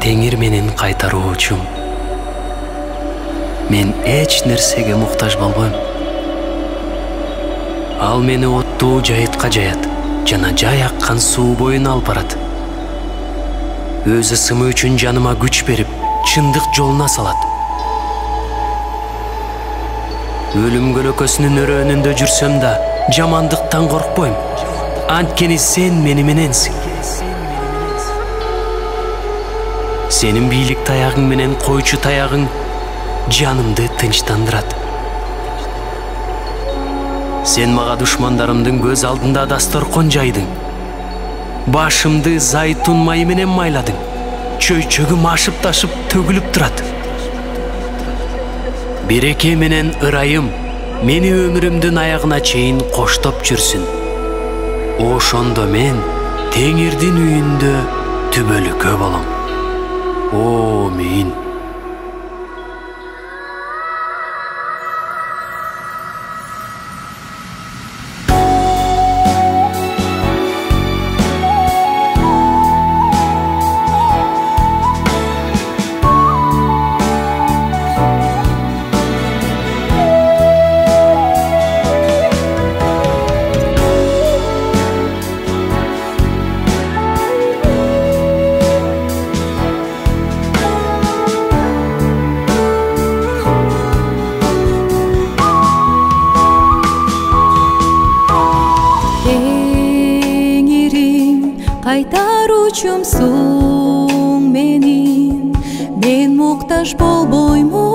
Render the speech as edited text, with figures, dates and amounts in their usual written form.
теңир менен кайтаруучум. Мен эч нерсеге муктаж болбойм. Ал мени оттуу жайытка жаят жана жай аккан суу боюна алып барат. Өз ысымы үчүн жаныма күч берип, чындык жолуна салат. Өлүм көлөкөсүнүн өрөөнүндө жүрсөм да, жамандыктан коркпойм. Анткени сен мени мененсиң. Сенин бийлик таягың менен койчу таягың жанымды тынчтандырат. Сен мага душмандарымдын көз алдында дасторкон жайдың. Башымды зайтун майы менен майладың. Чөйчөгүм ашып-ташып төгүлүп турат. Береке менен ырайым мени өмүрүмдүн аягына чейин коштоп жүрсүн. Ошондо мен теңирдин үйүндө түбөлүккө болом. Амин. Кайтаруучумсуң менин, мен муктаж болбоймун.